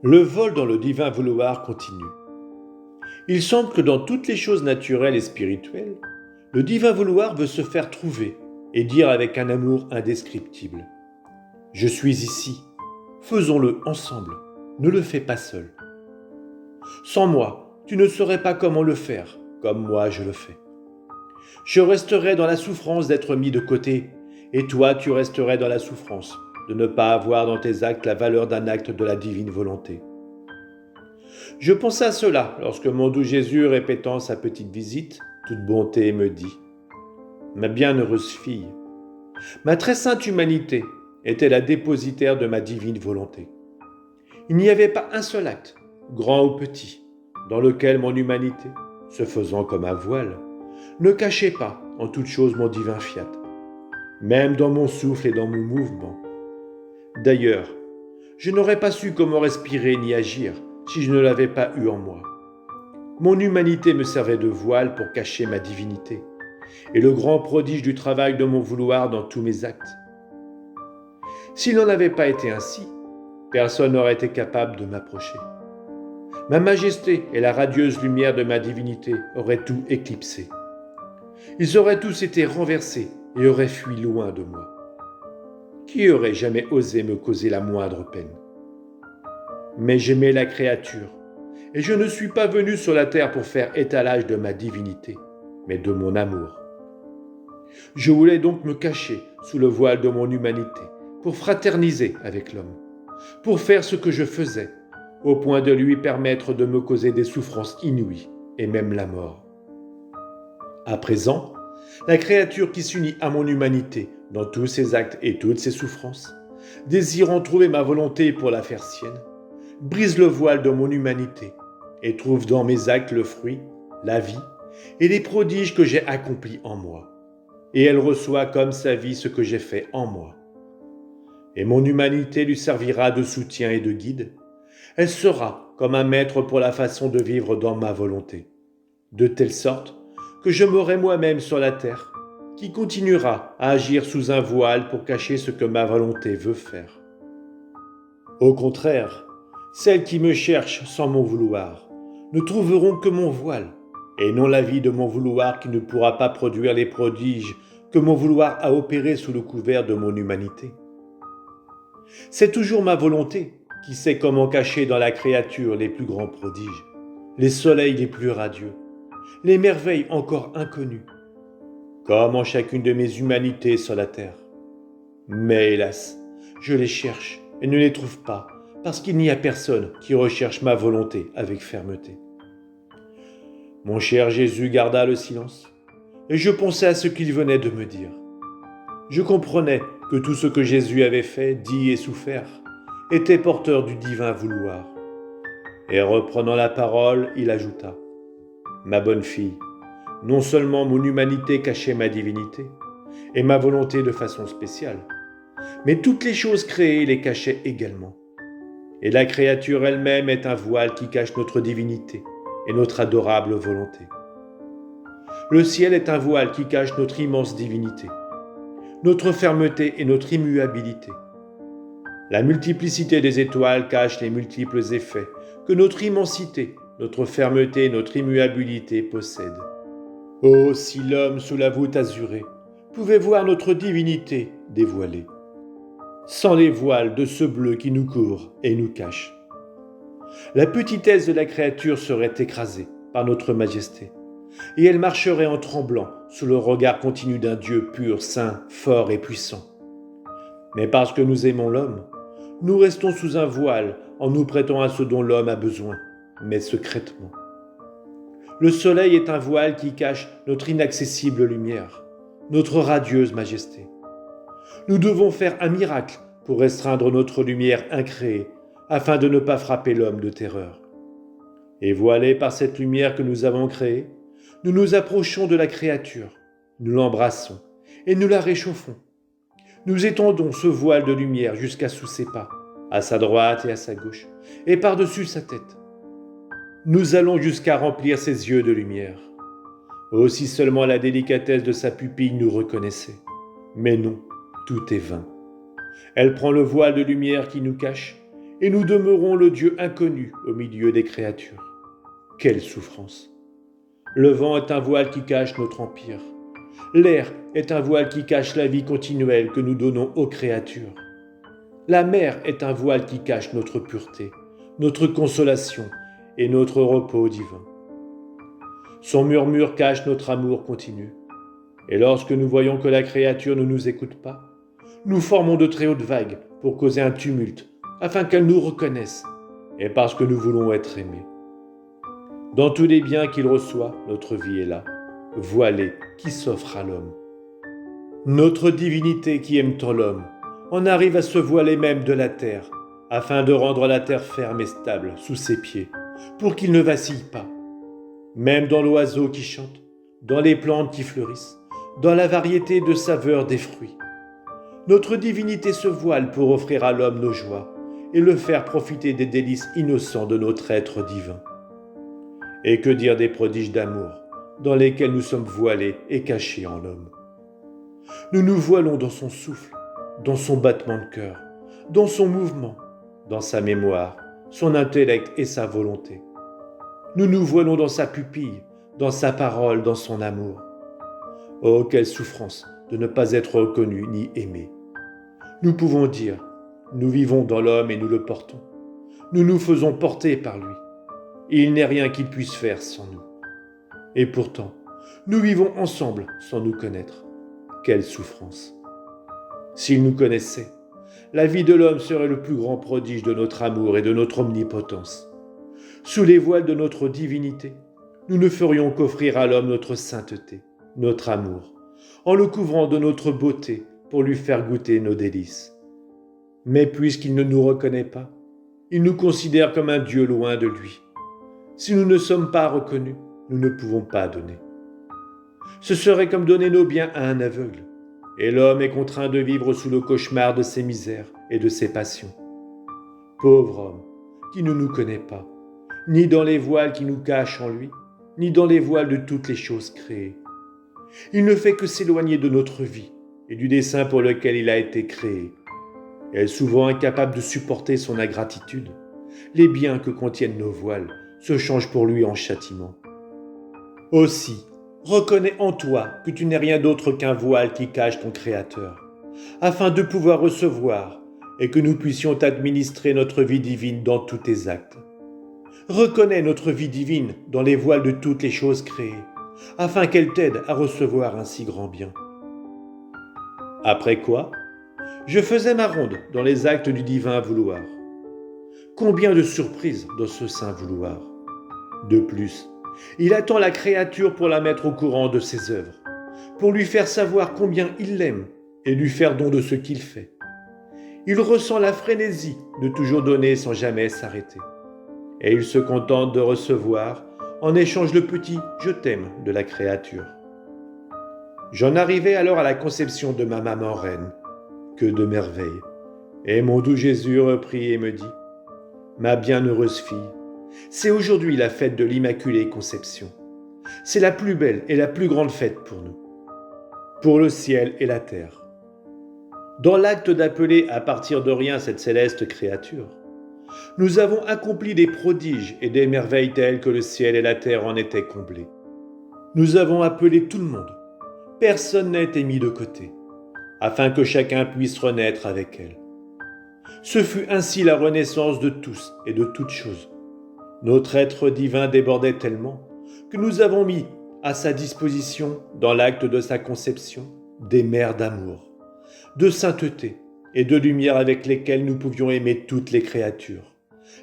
Le vol dans le divin vouloir continue. Il semble que dans toutes les choses naturelles et spirituelles, le divin vouloir veut se faire trouver et dire avec un amour indescriptible. Je suis ici, faisons-le ensemble, ne le fais pas seul. Sans moi, tu ne saurais pas comment le faire, comme moi je le fais. Je resterai dans la souffrance d'être mis de côté, et toi tu resterais dans la souffrance de ne pas avoir dans tes actes la valeur d'un acte de la divine volonté. Je pensais à cela lorsque mon doux Jésus, répétant sa petite visite, toute bonté, me dit « Ma bienheureuse fille, ma très sainte humanité était la dépositaire de ma divine volonté. Il n'y avait pas un seul acte, grand ou petit, dans lequel mon humanité, se faisant comme un voile, ne cachait pas en toute chose mon divin fiat, même dans mon souffle et dans mon mouvement. D'ailleurs, je n'aurais pas su comment respirer ni agir si je ne l'avais pas eu en moi. Mon humanité me servait de voile pour cacher ma divinité et le grand prodige du travail de mon vouloir dans tous mes actes. S'il n'en avait pas été ainsi, personne n'aurait été capable de m'approcher. Ma majesté et la radieuse lumière de ma divinité auraient tout éclipsé. Ils auraient tous été renversés et auraient fui loin de moi. Qui aurait jamais osé me causer la moindre peine? Mais j'aimais la créature, et je ne suis pas venu sur la terre pour faire étalage de ma divinité, mais de mon amour. Je voulais donc me cacher sous le voile de mon humanité, pour fraterniser avec l'homme, pour faire ce que je faisais, au point de lui permettre de me causer des souffrances inouïes, et même la mort. À présent, la créature qui s'unit à mon humanité dans tous ses actes et toutes ses souffrances, désirant trouver ma volonté pour la faire sienne, brise le voile de mon humanité et trouve dans mes actes le fruit, la vie et les prodiges que j'ai accomplis en moi. Et elle reçoit comme sa vie ce que j'ai fait en moi. Et mon humanité lui servira de soutien et de guide. Elle sera comme un maître pour la façon de vivre dans ma volonté, de telle sorte que je m'aurai moi-même sur la terre, qui continuera à agir sous un voile pour cacher ce que ma volonté veut faire. Au contraire, celles qui me cherchent sans mon vouloir ne trouveront que mon voile, et non la vie de mon vouloir qui ne pourra pas produire les prodiges que mon vouloir a opérés sous le couvert de mon humanité. C'est toujours ma volonté qui sait comment cacher dans la créature les plus grands prodiges, les soleils les plus radieux, les merveilles encore inconnues, comme en chacune de mes humanités sur la terre. Mais hélas, je les cherche et ne les trouve pas, parce qu'il n'y a personne qui recherche ma volonté avec fermeté. Mon cher Jésus garda le silence, et je pensais à ce qu'il venait de me dire. Je comprenais que tout ce que Jésus avait fait, dit et souffert, était porteur du divin vouloir. Et reprenant la parole, il ajouta « Ma bonne fille, non seulement mon humanité cachait ma divinité, et ma volonté de façon spéciale, mais toutes les choses créées les cachaient également. Et la créature elle-même est un voile qui cache notre divinité et notre adorable volonté. Le ciel est un voile qui cache notre immense divinité, notre fermeté et notre immuabilité. La multiplicité des étoiles cache les multiples effets que notre immensité, notre fermeté et notre immuabilité possèdent. Oh, si l'homme sous la voûte azurée pouvait voir notre divinité dévoilée, sans les voiles de ce bleu qui nous couvre et nous cache. La petitesse de la créature serait écrasée par notre majesté, et elle marcherait en tremblant sous le regard continu d'un Dieu pur, saint, fort et puissant. Mais parce que nous aimons l'homme, nous restons sous un voile en nous prêtant à ce dont l'homme a besoin, mais secrètement. Le soleil est un voile qui cache notre inaccessible lumière, notre radieuse majesté. Nous devons faire un miracle pour restreindre notre lumière incréée, afin de ne pas frapper l'homme de terreur. Et voilés par cette lumière que nous avons créée, nous nous approchons de la créature, nous l'embrassons et nous la réchauffons. Nous étendons ce voile de lumière jusqu'à sous ses pas, à sa droite et à sa gauche, et par-dessus sa tête. Nous allons jusqu'à remplir ses yeux de lumière. Oh, si seulement la délicatesse de sa pupille nous reconnaissait. Mais non, tout est vain. Elle prend le voile de lumière qui nous cache et nous demeurons le Dieu inconnu au milieu des créatures. Quelle souffrance! Le vent est un voile qui cache notre empire. L'air est un voile qui cache la vie continuelle que nous donnons aux créatures. La mer est un voile qui cache notre pureté, notre consolation et notre repos divin. Son murmure cache notre amour continu. Et lorsque nous voyons que la créature ne nous écoute pas, nous formons de très hautes vagues pour causer un tumulte, afin qu'elle nous reconnaisse, et parce que nous voulons être aimés. Dans tous les biens qu'il reçoit, notre vie est là, voilée, qui s'offre à l'homme. Notre divinité qui aime tant l'homme en arrive à se voiler même de la terre, afin de rendre la terre ferme et stable sous ses pieds, pour qu'il ne vacille pas. Même dans l'oiseau qui chante, dans les plantes qui fleurissent, dans la variété de saveurs des fruits. Notre divinité se voile pour offrir à l'homme nos joies et le faire profiter des délices innocents de notre être divin. Et que dire des prodiges d'amour dans lesquels nous sommes voilés et cachés en l'homme. Nous nous voilons dans son souffle, dans son battement de cœur, dans son mouvement, dans sa mémoire, son intellect et sa volonté. Nous nous voilons dans sa pupille, dans sa parole, dans son amour. Oh, quelle souffrance de ne pas être reconnu ni aimé. Nous pouvons dire, nous vivons dans l'homme et nous le portons. Nous nous faisons porter par lui. Il n'est rien qu'il puisse faire sans nous. Et pourtant, nous vivons ensemble sans nous connaître. Quelle souffrance! S'il nous connaissait, la vie de l'homme serait le plus grand prodige de notre amour et de notre omnipotence. Sous les voiles de notre divinité, nous ne ferions qu'offrir à l'homme notre sainteté, notre amour, en le couvrant de notre beauté pour lui faire goûter nos délices. Mais puisqu'il ne nous reconnaît pas, il nous considère comme un Dieu loin de lui. Si nous ne sommes pas reconnus, nous ne pouvons pas donner. Ce serait comme donner nos biens à un aveugle, et l'homme est contraint de vivre sous le cauchemar de ses misères et de ses passions. Pauvre homme, qui ne nous connaît pas, ni dans les voiles qui nous cachent en lui, ni dans les voiles de toutes les choses créées. Il ne fait que s'éloigner de notre vie et du dessein pour lequel il a été créé. Et souvent incapable de supporter son ingratitude, les biens que contiennent nos voiles se changent pour lui en châtiment. Aussi, reconnais en toi que tu n'es rien d'autre qu'un voile qui cache ton Créateur, afin de pouvoir recevoir et que nous puissions administrer notre vie divine dans tous tes actes. Reconnais notre vie divine dans les voiles de toutes les choses créées, afin qu'elle t'aide à recevoir un si grand bien. Après quoi, je faisais ma ronde dans les actes du divin vouloir. Combien de surprises dans ce saint vouloir! De plus, il attend la créature pour la mettre au courant de ses œuvres, pour lui faire savoir combien il l'aime et lui faire don de ce qu'il fait. Il ressent la frénésie de toujours donner sans jamais s'arrêter. Et il se contente de recevoir en échange le petit « je t'aime » de la créature. J'en arrivais alors à la conception de ma maman reine. Que de merveilles! Et mon doux Jésus reprit et me dit « Ma bienheureuse fille, c'est aujourd'hui la fête de l'Immaculée Conception. C'est la plus belle et la plus grande fête pour nous, pour le ciel et la terre. Dans l'acte d'appeler à partir de rien cette céleste créature, nous avons accompli des prodiges et des merveilles telles que le ciel et la terre en étaient comblés. Nous avons appelé tout le monde. Personne n'a été mis de côté, afin que chacun puisse renaître avec elle. Ce fut ainsi la renaissance de tous et de toutes choses. Notre être divin débordait tellement que nous avons mis à sa disposition, dans l'acte de sa conception, des mers d'amour, de sainteté et de lumière avec lesquelles nous pouvions aimer toutes les créatures,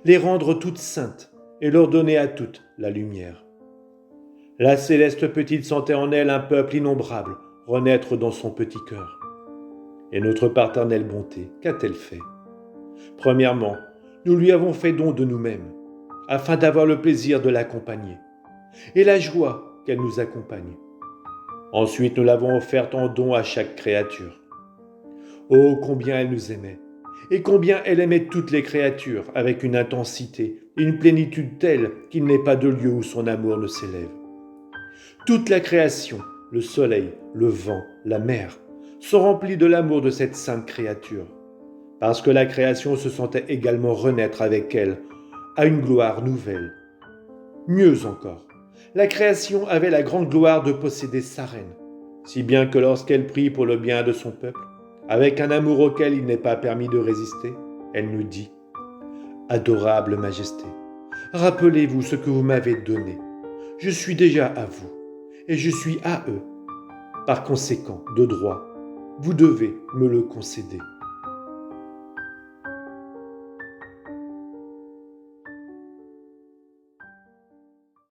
les rendre toutes saintes et leur donner à toutes la lumière. La céleste petite sentait en elle un peuple innombrable renaître dans son petit cœur. Et notre paternelle bonté, qu'a-t-elle fait? Premièrement, nous lui avons fait don de nous-mêmes, afin d'avoir le plaisir de l'accompagner, et la joie qu'elle nous accompagne. Ensuite, nous l'avons offerte en don à chaque créature. Oh, combien elle nous aimait, et combien elle aimait toutes les créatures avec une intensité et une plénitude telle qu'il n'est pas de lieu où son amour ne s'élève. Toute la création, le soleil, le vent, la mer, sont remplis de l'amour de cette sainte créature. parce que la création se sentait également renaître avec elle à une gloire nouvelle. Mieux encore, la création avait la grande gloire de posséder sa reine, si bien que lorsqu'elle prie pour le bien de son peuple, avec un amour auquel il n'est pas permis de résister, elle nous dit « Adorable Majesté, rappelez-vous ce que vous m'avez donné. Je suis déjà à vous, et je suis à eux. Par conséquent, de droit, vous devez me le concéder. »